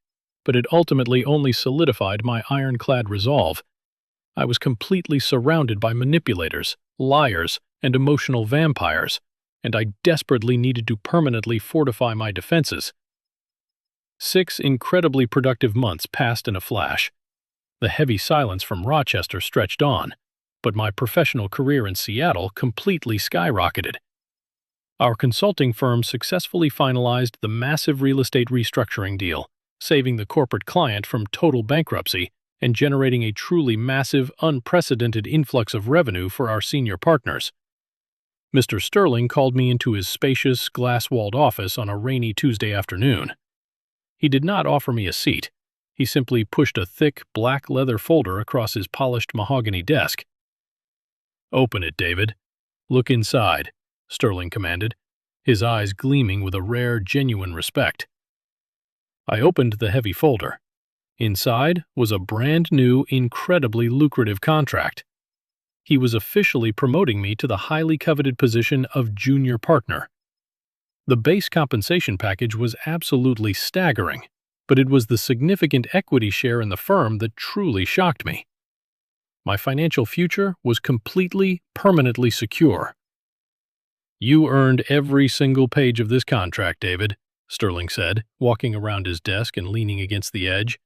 but it ultimately only solidified my ironclad resolve. I was completely surrounded by manipulators, liars, and emotional vampires, and I desperately needed to permanently fortify my defenses. 6 incredibly productive months passed in a flash. The heavy silence from Rochester stretched on, but my professional career in Seattle completely skyrocketed. Our consulting firm successfully finalized the massive real estate restructuring deal, saving the corporate client from total bankruptcy and generating a truly massive, unprecedented influx of revenue for our senior partners. Mr. Sterling called me into his spacious, glass-walled office on a rainy Tuesday afternoon. He did not offer me a seat. He simply pushed a thick, black leather folder across his polished mahogany desk. "Open it, David. Look inside," Sterling commanded, his eyes gleaming with a rare, genuine respect. I opened the heavy folder. Inside was a brand-new, incredibly lucrative contract. He was officially promoting me to the highly coveted position of junior partner. The base compensation package was absolutely staggering, but it was the significant equity share in the firm that truly shocked me. My financial future was completely, permanently secure. "You earned every single page of this contract, David," Sterling said, walking around his desk and leaning against the edge.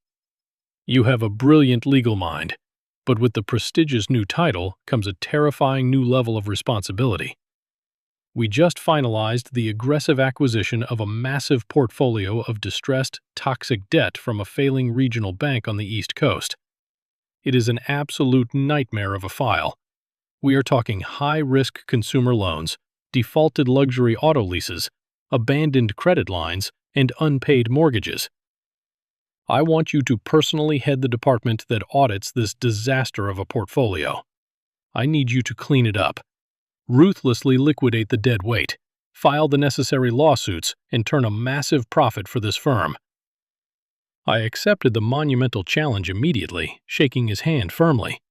"You have a brilliant legal mind, but with the prestigious new title comes a terrifying new level of responsibility. We just finalized the aggressive acquisition of a massive portfolio of distressed, toxic debt from a failing regional bank on the East Coast. It is an absolute nightmare of a file. We are talking high-risk consumer loans, defaulted luxury auto leases, abandoned credit lines, and unpaid mortgages. I want you to personally head the department that audits this disaster of a portfolio. I need you to clean it up, ruthlessly liquidate the dead weight, file the necessary lawsuits, and turn a massive profit for this firm." I accepted the monumental challenge immediately, shaking his hand firmly.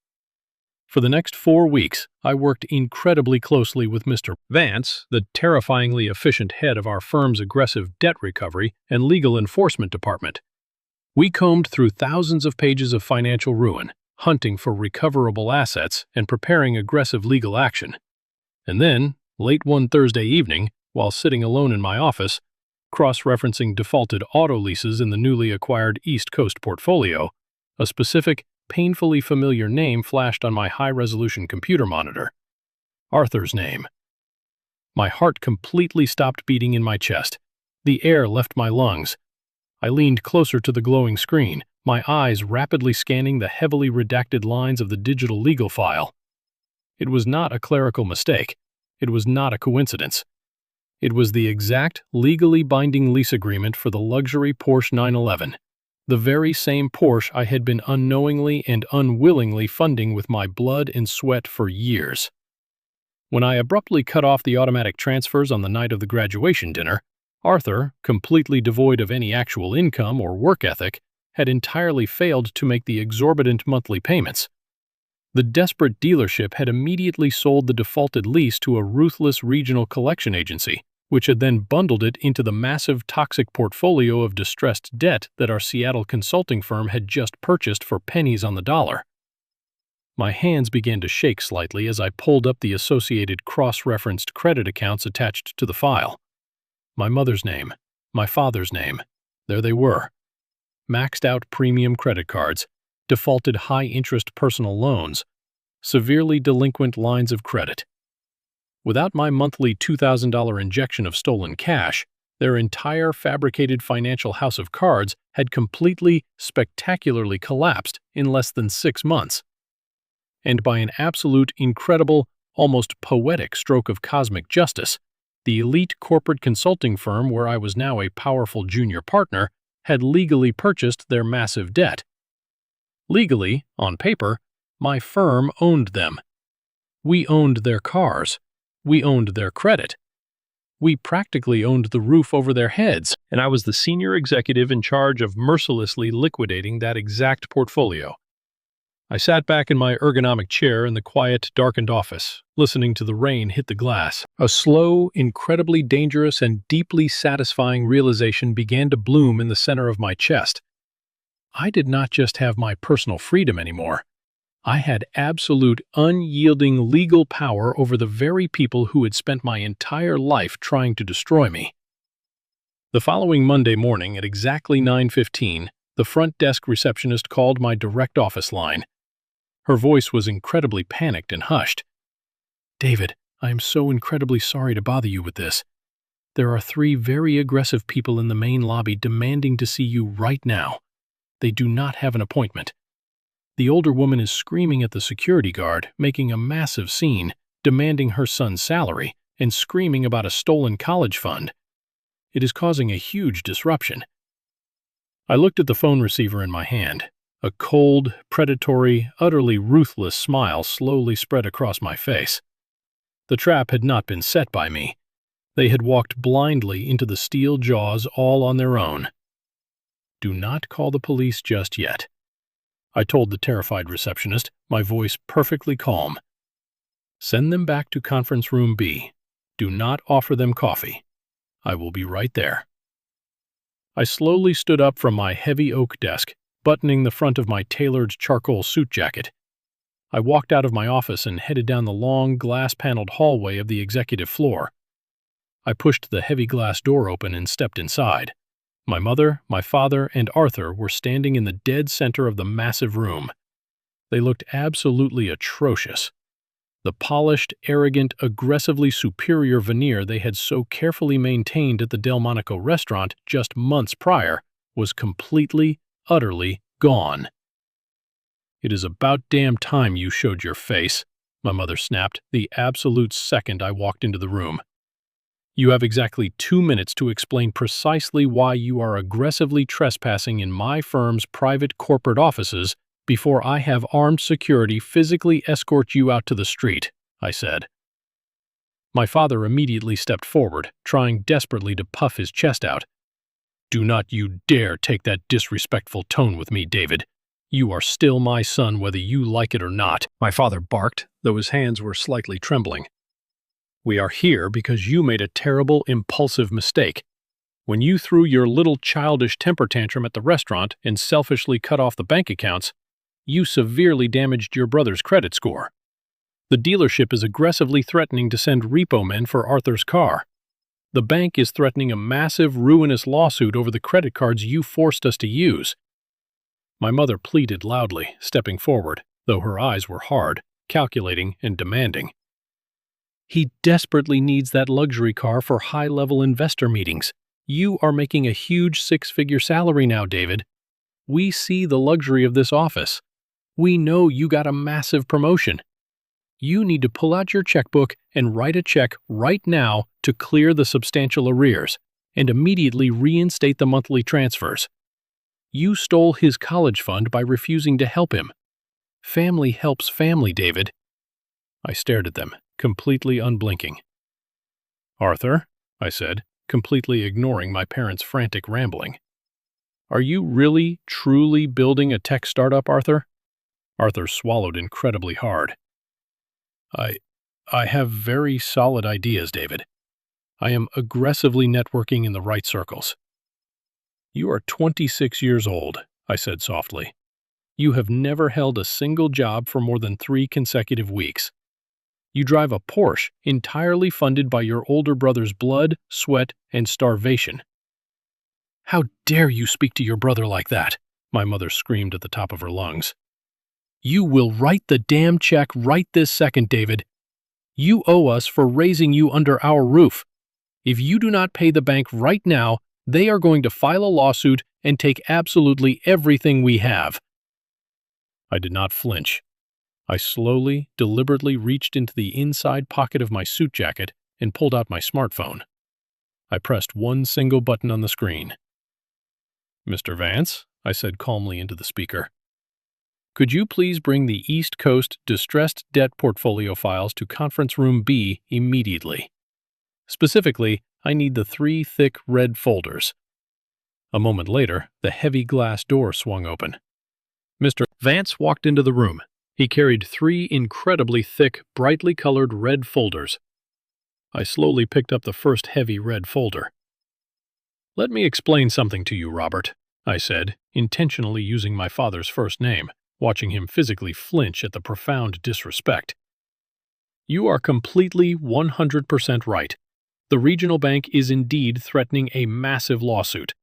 For the next 4 weeks, I worked incredibly closely with Mr. Vance, the terrifyingly efficient head of our firm's aggressive debt recovery and legal enforcement department. We combed through thousands of pages of financial ruin, hunting for recoverable assets and preparing aggressive legal action. And then, late one Thursday evening, while sitting alone in my office, cross-referencing defaulted auto leases in the newly acquired East Coast portfolio, A specific, painfully familiar name flashed on my high-resolution computer monitor. Arthur's name. My heart completely stopped beating in my chest. The air left my lungs. I leaned closer to the glowing screen, my eyes rapidly scanning the heavily redacted lines of the digital legal file. It was not a clerical mistake. It was not a coincidence. It was the exact, legally binding lease agreement for the luxury Porsche 911, the very same Porsche I had been unknowingly and unwillingly funding with my blood and sweat for years. When I abruptly cut off the automatic transfers on the night of the graduation dinner, Arthur, completely devoid of any actual income or work ethic, had entirely failed to make the exorbitant monthly payments. The desperate dealership had immediately sold the defaulted lease to a ruthless regional collection agency, which had then bundled it into the massive toxic portfolio of distressed debt that our Seattle consulting firm had just purchased for pennies on the dollar. My hands began to shake slightly as I pulled up the associated cross-referenced credit accounts attached to the file. My mother's name, my father's name, there they were. Maxed-out premium credit cards, defaulted high-interest personal loans, severely delinquent lines of credit. Without my monthly $2,000 injection of stolen cash, their entire fabricated financial house of cards had completely, spectacularly collapsed in less than 6 months. And by an absolute, incredible, almost poetic stroke of cosmic justice, the elite corporate consulting firm where I was now a powerful junior partner had legally purchased their massive debt. Legally, on paper, my firm owned them. We owned their cars. We owned their credit. We practically owned the roof over their heads, and I was the senior executive in charge of mercilessly liquidating that exact portfolio. I sat back in my ergonomic chair in the quiet, darkened office, listening to the rain hit the glass. A slow, incredibly dangerous, and deeply satisfying realization began to bloom in the center of my chest. I did not just have my personal freedom anymore. I had absolute, unyielding legal power over the very people who had spent my entire life trying to destroy me. The following Monday morning at exactly 9:15, the front desk receptionist called my direct office line. Her voice was incredibly panicked and hushed. "David, I am so incredibly sorry to bother you with this. There are 3 very aggressive people in the main lobby demanding to see you right now. They do not have an appointment. The older woman is screaming at the security guard, making a massive scene, demanding her son's salary, and screaming about a stolen college fund. It is causing a huge disruption." I looked at the phone receiver in my hand. A cold, predatory, utterly ruthless smile slowly spread across my face. The trap had not been set by me. They had walked blindly into the steel jaws all on their own. "Do not call the police just yet," I told the terrified receptionist, my voice perfectly calm. "Send them back to conference room B. Do not offer them coffee. I will be right there." I slowly stood up from my heavy oak desk, buttoning the front of my tailored charcoal suit jacket. I walked out of my office and headed down the long, glass-paneled hallway of the executive floor. I pushed the heavy glass door open and stepped inside. My mother, my father, and Arthur were standing in the dead center of the massive room. They looked absolutely atrocious. The polished, arrogant, aggressively superior veneer they had so carefully maintained at the Delmonico restaurant just months prior was completely, utterly gone. "It is about damn time you showed your face," my mother snapped the absolute second I walked into the room. "You have exactly 2 minutes to explain precisely why you are aggressively trespassing in my firm's private corporate offices before I have armed security physically escort you out to the street," I said. My father immediately stepped forward, trying desperately to puff his chest out. "Do not you dare take that disrespectful tone with me, David. You are still my son whether you like it or not," my father barked, though his hands were slightly trembling. "We are here because you made a terrible, impulsive mistake. When you threw your little childish temper tantrum at the restaurant and selfishly cut off the bank accounts, you severely damaged your brother's credit score. The dealership is aggressively threatening to send repo men for Arthur's car. The bank is threatening a massive, ruinous lawsuit over the credit cards you forced us to use. My mother pleaded loudly, stepping forward, though her eyes were hard, calculating, and demanding. He desperately needs that luxury car for high-level investor meetings. You are making a huge six-figure salary now, David. We see the luxury of this office. We know you got a massive promotion. You need to pull out your checkbook and write a check right now to clear the substantial arrears and immediately reinstate the monthly transfers. You stole his college fund by refusing to help him. Family helps family, David. I stared at them, completely unblinking. Arthur, I said, completely ignoring my parents' frantic rambling. Are you really, truly building a tech startup, Arthur? Arthur swallowed incredibly hard. I have very solid ideas, David. I am aggressively networking in the right circles. You are 26 years old, I said softly. You have never held a single job for more than 3 consecutive weeks. You drive a Porsche entirely funded by your older brother's blood, sweat, and starvation. How dare you speak to your brother like that? My mother screamed at the top of her lungs. You will write the damn check right this second, David. You owe us for raising you under our roof. If you do not pay the bank right now, they are going to file a lawsuit and take absolutely everything we have. I did not flinch. I slowly, deliberately reached into the inside pocket of my suit jacket and pulled out my smartphone. I pressed one single button on the screen. Mr. Vance, I said calmly into the speaker, could you please bring the East Coast distressed debt portfolio files to conference room B immediately? Specifically, I need the 3 thick red folders. A moment later, the heavy glass door swung open. Mr. Vance walked into the room. He carried 3 incredibly thick, brightly colored red folders. I slowly picked up the first heavy red folder. Let me explain something to you, Robert, I said, intentionally using my father's first name, watching him physically flinch at the profound disrespect. You are completely 100% right. The regional bank is indeed threatening a massive lawsuit.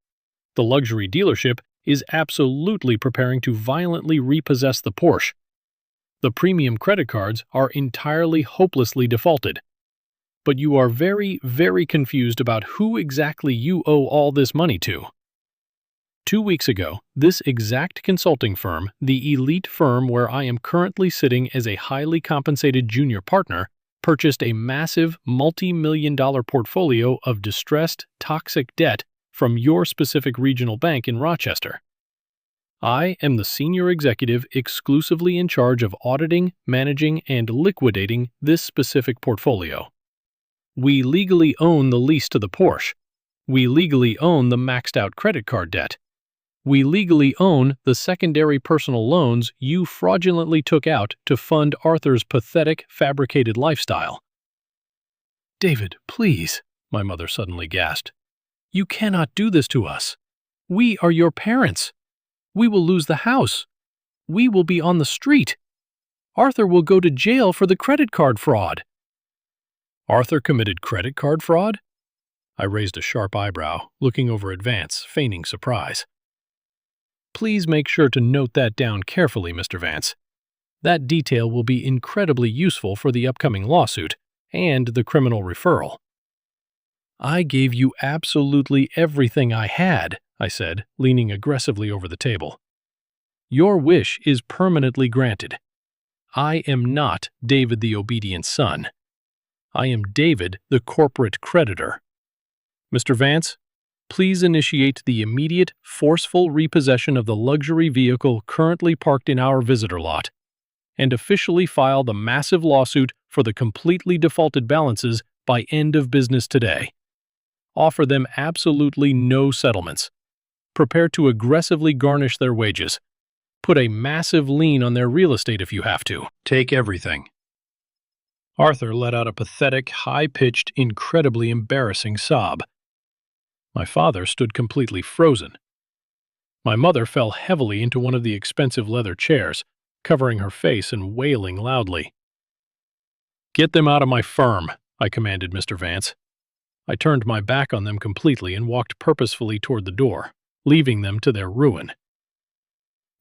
The luxury dealership is absolutely preparing to violently repossess the Porsche. The premium credit cards are entirely hopelessly defaulted. But you are very, very confused about who exactly you owe all this money to. 2 weeks ago, this exact consulting firm, the elite firm where I am currently sitting as a highly compensated junior partner, purchased a massive multi-million-dollar portfolio of distressed, toxic debt from your specific regional bank in Rochester. I am the senior executive exclusively in charge of auditing, managing, and liquidating this specific portfolio. We legally own the lease to the Porsche. We legally own the maxed-out credit card debt. We legally own the secondary personal loans you fraudulently took out to fund Arthur's pathetic, fabricated lifestyle. David, please, my mother suddenly gasped. You cannot do this to us. We are your parents. We will lose the house. We will be on the street. Arthur will go to jail for the credit card fraud. Arthur committed credit card fraud? I raised a sharp eyebrow, looking over at Vance, feigning surprise. Please make sure to note that down carefully, Mr. Vance. That detail will be incredibly useful for the upcoming lawsuit and the criminal referral. I gave you absolutely everything I had, I said, leaning aggressively over the table. Your wish is permanently granted. I am not David the obedient son. I am David the corporate creditor. Mr. Vance, please initiate the immediate, forceful repossession of the luxury vehicle currently parked in our visitor lot, and officially file the massive lawsuit for the completely defaulted balances by end of business today. Offer them absolutely no settlements. Prepare to aggressively garnish their wages. Put a massive lien on their real estate if you have to. Take everything. Arthur let out a pathetic, high-pitched, incredibly embarrassing sob. My father stood completely frozen. My mother fell heavily into one of the expensive leather chairs, covering her face and wailing loudly. Get them out of my firm, I commanded Mr. Vance. I turned my back on them completely and walked purposefully toward the door, leaving them to their ruin.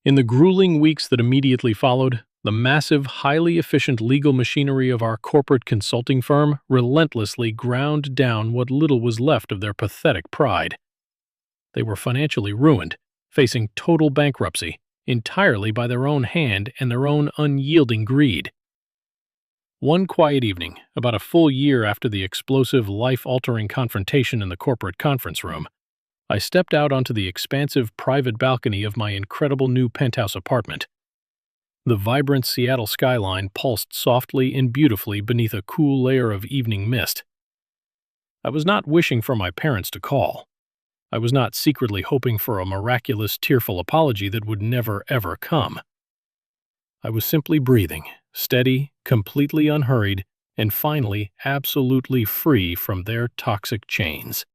In the grueling weeks that immediately followed, the massive, highly efficient legal machinery of our corporate consulting firm relentlessly ground down what little was left of their pathetic pride. They were financially ruined, facing total bankruptcy, entirely by their own hand and their own unyielding greed. One quiet evening, about a full year after the explosive, life-altering confrontation in the corporate conference room, I stepped out onto the expansive private balcony of my incredible new penthouse apartment. The vibrant Seattle skyline pulsed softly and beautifully beneath a cool layer of evening mist. I was not wishing for my parents to call. I was not secretly hoping for a miraculous, tearful apology that would never, ever come. I was simply breathing, steady, completely unhurried, and finally absolutely free from their toxic chains.